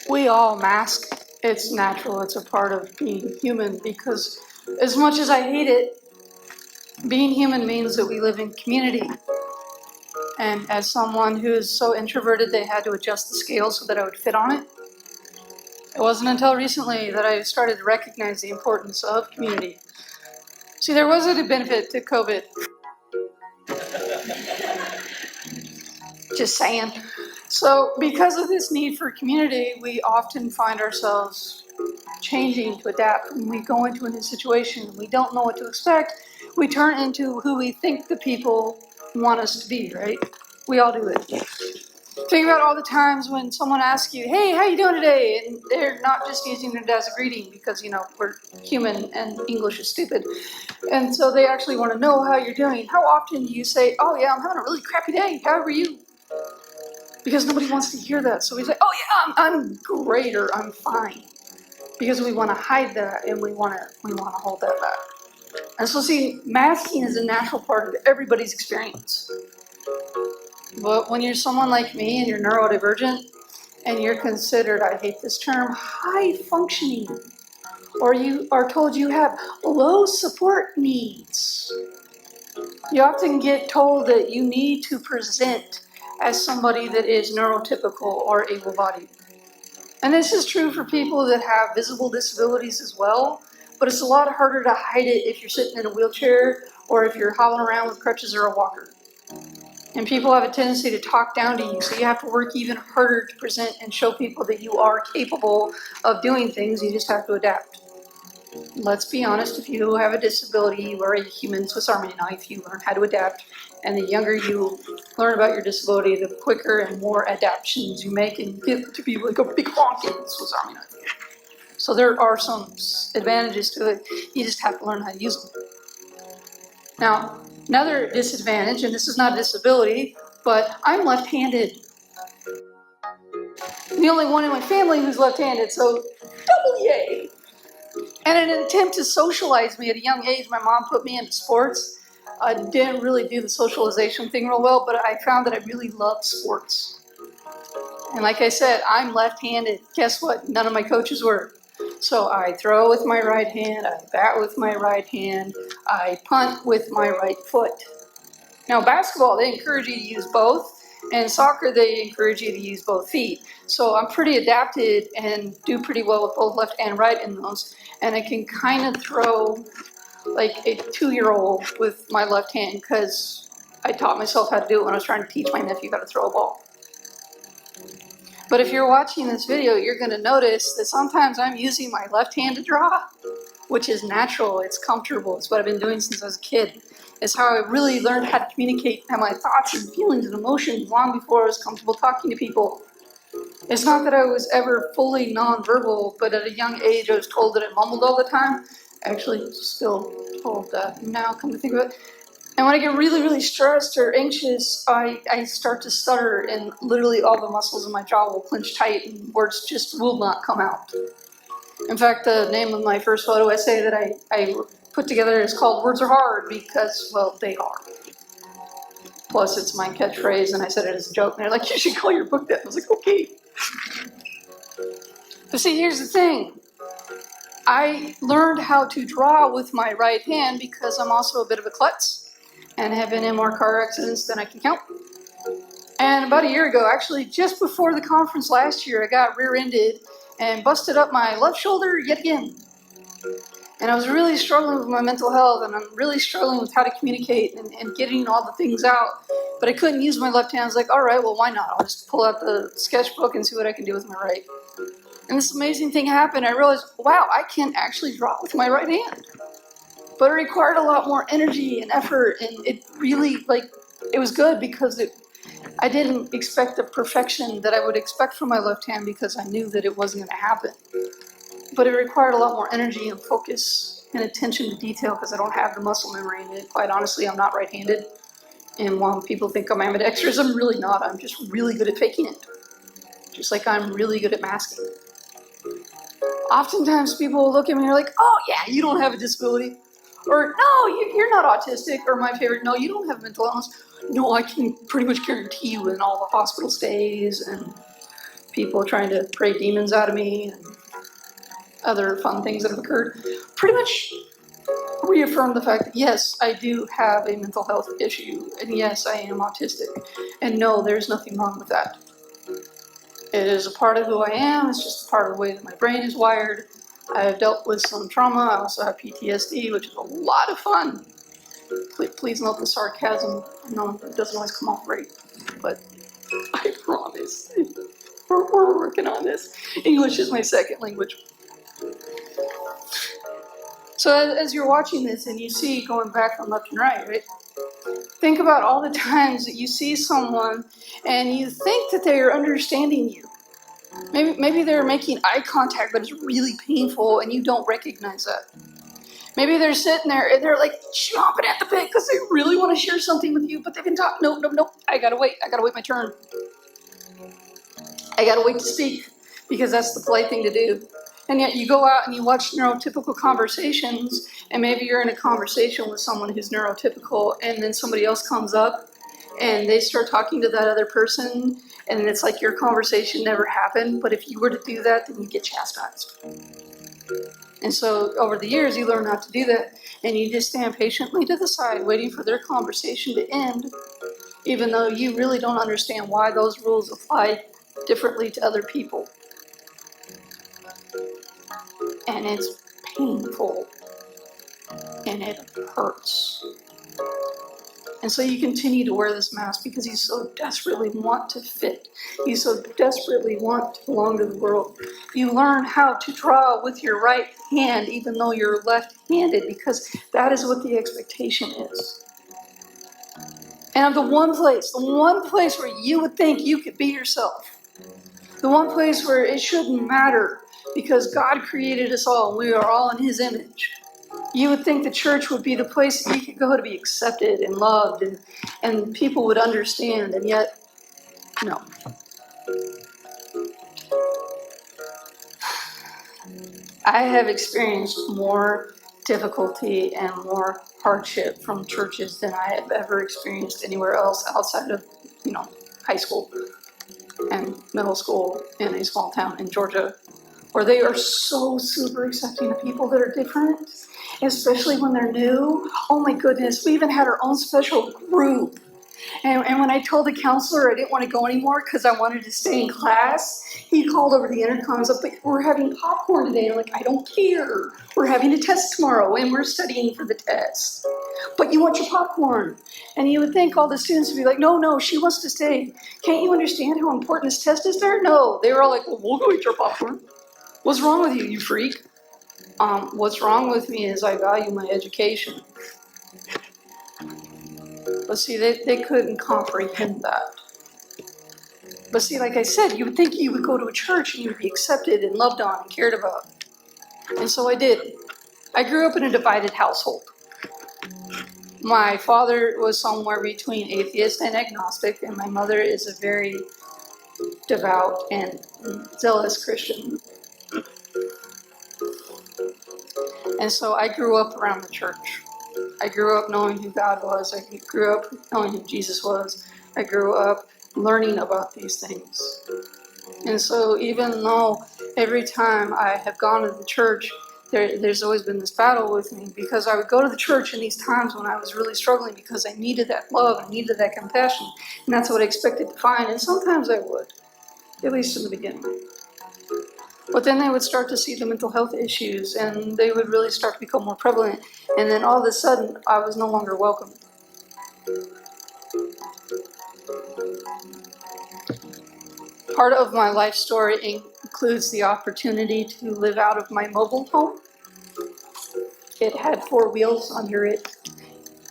We all mask. It's natural. It's a part of being human because as much as I hate it, being human means that we live in community. And as someone who is so introverted they had to adjust the scale so that I would fit on it, it wasn't until recently that I started to recognize the importance of community. See, there was a benefit to COVID. Just saying. So because of this need for community, we often find ourselves changing to adapt. When we go into a new situation, we don't know what to expect, we turn into who we think the people want us to be, right? We all do it. Think about all the times when someone asks you, hey, how you doing today? And they're not just using it as a greeting because, we're human and English is stupid. And so they actually want to know how you're doing. How often do you say, oh yeah, I'm having a really crappy day. How are you? Because nobody wants to hear that. So we say, oh yeah, I'm great or I'm fine. Because we want to hide that and we want to hold that back. And so see, masking is a natural part of everybody's experience. But when you're someone like me and you're neurodivergent and you're considered, I hate this term, high functioning, or you are told you have low support needs, you often get told that you need to present as somebody that is neurotypical or able-bodied. And this is true for people that have visible disabilities as well, but it's a lot harder to hide it if you're sitting in a wheelchair or if you're hobbling around with crutches or a walker. And people have a tendency to talk down to you, so you have to work even harder to present and show people that you are capable of doing things. You just have to adapt. Let's be honest, if you have a disability, you are a human Swiss Army knife, you learn how to adapt. And the younger you learn about your disability, the quicker and more adaptations you make and get to be like a big honking Swiss Army knife. So there are some advantages to it, you just have to learn how to use them. Now, another disadvantage, and this is not a disability, but I'm left-handed. I'm the only one in my family who's left-handed, so double yay. And in an attempt to socialize me at a young age, my mom put me into sports. I didn't really do the socialization thing real well, but I found that I really loved sports. And like I said, I'm left-handed. Guess what? None of my coaches were. So I throw with my right hand, I bat with my right hand, I punt with my right foot. Now basketball, they encourage you to use both, and soccer, they encourage you to use both feet. So I'm pretty adapted and do pretty well with both left and right in those. And I can kind of throw like a 2-year-old with my left hand because I taught myself how to do it when I was trying to teach my nephew how to throw a ball. But if you're watching this video, you're going to notice that sometimes I'm using my left hand to draw, which is natural, it's comfortable, it's what I've been doing since I was a kid. It's how I really learned how to communicate my thoughts and feelings and emotions long before I was comfortable talking to people. It's not that I was ever fully nonverbal, but at a young age I was told that I mumbled all the time. Actually, still told that now, come to think of it. And when I get really, really stressed or anxious, I start to stutter and literally all the muscles in my jaw will clench tight and words just will not come out. In fact, the name of my first photo essay that I put together is called Words Are Hard because, well, they are. Plus, it's my catchphrase and I said it as a joke and they're like, you should call your book that. I was like, okay. But see, here's the thing. I learned how to draw with my right hand because I'm also a bit of a klutz and have been in more car accidents than I can count. And about a year ago, actually just before the conference last year, I got rear-ended and busted up my left shoulder yet again. And I was really struggling with my mental health and I'm really struggling with how to communicate and getting all the things out. But I couldn't use my left hand. I was like, all right, well, why not? I'll just pull out the sketchbook and see what I can do with my right. And this amazing thing happened. I realized, wow, I can actually draw with my right hand. But it required a lot more energy and effort, and it really, it was good because I didn't expect the perfection that I would expect from my left hand because I knew that it wasn't going to happen. But it required a lot more energy and focus and attention to detail because I don't have the muscle memory, and quite honestly, I'm not right-handed. And while people think I'm ambidextrous, I'm really not. I'm just really good at faking it. Just like I'm really good at masking. Oftentimes people will look at me and they're like, oh yeah, you don't have a disability. Or, no, you're not autistic. Or my favorite, no, you don't have mental illness. No, I can pretty much guarantee you in all the hospital stays and people trying to pray demons out of me, and other fun things that have occurred, pretty much reaffirmed the fact that yes, I do have a mental health issue, and yes, I am autistic, and no, there's nothing wrong with that. It is a part of who I am. It's just a part of the way that my brain is wired. I have dealt with some trauma. I also have PTSD, which is a lot of fun. Please note the sarcasm. I know it doesn't always come off right, but I promise. We're working on this. English is my second language. So as you're watching this and you see going back from left and right? Think about all the times that you see someone and you think that they are understanding you. Maybe they're making eye contact, but it's really painful and you don't recognize that. Maybe they're sitting there and they're like chomping at the bit because they really want to share something with you, but they've been talking. Nope. I gotta wait my turn. I gotta wait to speak because that's the polite thing to do. And yet you go out and you watch neurotypical conversations, and maybe you're in a conversation with someone who's neurotypical, and then somebody else comes up and they start talking to that other person, and it's like your conversation never happened, but if you were to do that, then you get chastised. And so over the years, you learn not to do that, and you just stand patiently to the side, waiting for their conversation to end, even though you really don't understand why those rules apply differently to other people. And it's painful, and it hurts. And so you continue to wear this mask because you so desperately want to fit. You so desperately want to belong to the world. You learn how to draw with your right hand even though you're left-handed, because that is what the expectation is. And the one place where you would think you could be yourself, the one place where it shouldn't matter because God created us all and we are all in His image. You would think the church would be the place that you could go to be accepted and loved, and people would understand, and yet, no. I have experienced more difficulty and more hardship from churches than I have ever experienced anywhere else outside of, high school and middle school in a small town in Georgia, where they are so super accepting of people that are different, especially when they're new. Oh my goodness, we even had our own special group. And when I told the counselor I didn't want to go anymore because I wanted to stay in class, he called over the intercom and said, but we're having popcorn today. I'm like, I don't care. We're having a test tomorrow and we're studying for the test. But you want your popcorn. And you would think all the students would be like, no, she wants to stay. Can't you understand how important this test is there? No. They were all like, well, we'll go eat your popcorn. What's wrong with you, you freak? What's wrong with me is I value my education. But see, they couldn't comprehend that. But see, like I said, you would think you would go to a church and you would be accepted and loved on and cared about. And so I did. I grew up in a divided household. My father was somewhere between atheist and agnostic, and my mother is a very devout and zealous Christian. And so I grew up around the church. I grew up knowing who God was. I grew up knowing who Jesus was. I grew up learning about these things. And so even though every time I have gone to the church, there's always been this battle with me, because I would go to the church in these times when I was really struggling because I needed that love, I needed that compassion, and that's what I expected to find. And sometimes I would, at least in the beginning. But then they would start to see the mental health issues, and they would really start to become more prevalent. And then all of a sudden, I was no longer welcome. Part of my life story includes the opportunity to live out of my mobile home. It had 4 wheels under it,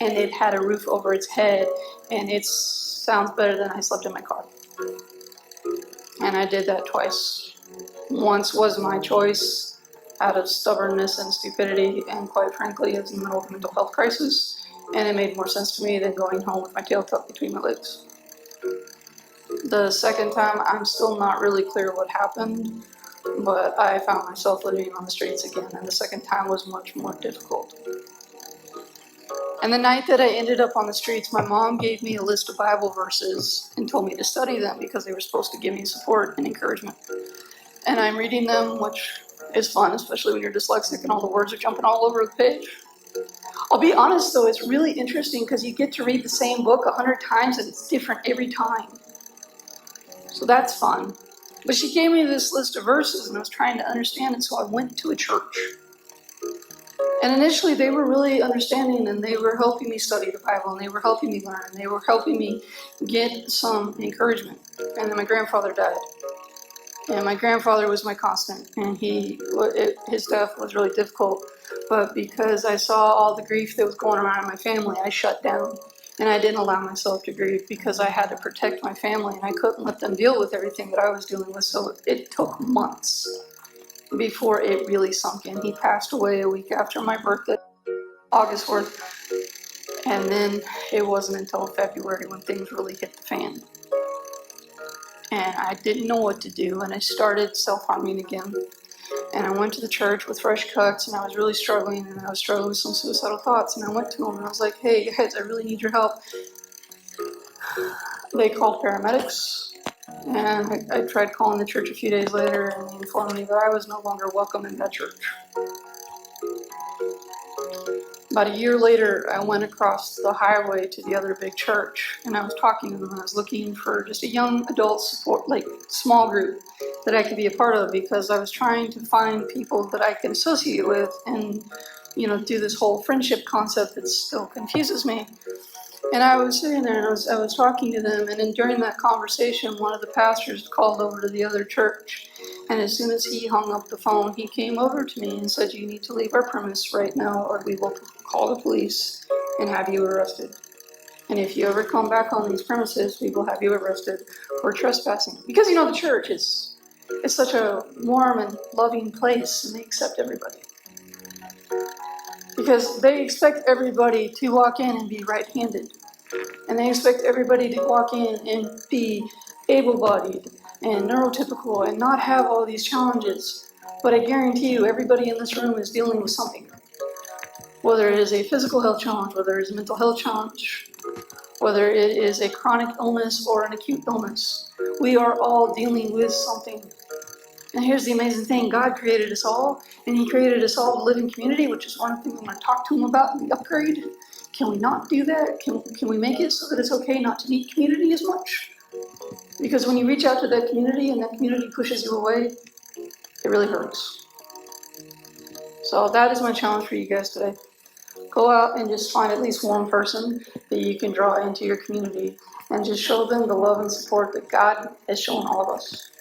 and it had a roof over its head, and it sounds better than I slept in my car. And I did that twice. Once was my choice out of stubbornness and stupidity, and quite frankly, I was in the middle of a mental health crisis, and it made more sense to me than going home with my tail tucked between my legs. The second time, I'm still not really clear what happened, but I found myself living on the streets again, and the second time was much more difficult. And the night that I ended up on the streets, my mom gave me a list of Bible verses and told me to study them because they were supposed to give me support and encouragement. And I'm reading them, which is fun, especially when you're dyslexic and all the words are jumping all over the page. I'll be honest though, it's really interesting because you get to read the same book 100 times and it's different every time. So that's fun. But she gave me this list of verses and I was trying to understand it, so I went to a church. And initially they were really understanding and they were helping me study the Bible and they were helping me learn and they were helping me get some encouragement. And then my grandfather died. And my grandfather was my constant, and his death was really difficult. But because I saw all the grief that was going around in my family, I shut down. And I didn't allow myself to grieve because I had to protect my family and I couldn't let them deal with everything that I was dealing with. So it took months before it really sunk in. He passed away a week after my birthday, August 4th. And then it wasn't until February when things really hit the fan. And I didn't know what to do, and I started self-harming again. And I went to the church with fresh cuts, and I was really struggling, and I was struggling with some suicidal thoughts. And I went to them, and I was like, hey, guys, I really need your help. They called paramedics, and I tried calling the church a few days later, and they informed me that I was no longer welcome in that church. About a year later, I went across the highway to the other big church, and I was talking to them, and I was looking for just a young adult support, like small group that I could be a part of, because I was trying to find people that I could associate with and, do this whole friendship concept that still confuses me. And I was sitting there and I was talking to them, and then during that conversation, one of the pastors called over to the other church. And as soon as he hung up the phone, he came over to me and said, you need to leave our premise right now or we will call the police and have you arrested. And if you ever come back on these premises, we will have you arrested for trespassing. Because the church is such a warm and loving place and they accept everybody. Because they expect everybody to walk in and be right-handed. And they expect everybody to walk in and be able-bodied and neurotypical and not have all these challenges. But I guarantee you, everybody in this room is dealing with something. Whether it is a physical health challenge, whether it is a mental health challenge, whether it is a chronic illness or an acute illness, we are all dealing with something. And here's the amazing thing, God created us all, and He created us all to live in community, which is one of the things I'm going to talk to Him about in the upgrade. Can we not do that? Can we make it so that it's okay not to need community as much? Because when you reach out to that community and that community pushes you away, it really hurts. So that is my challenge for you guys today. Go out and just find at least one person that you can draw into your community and just show them the love and support that God has shown all of us.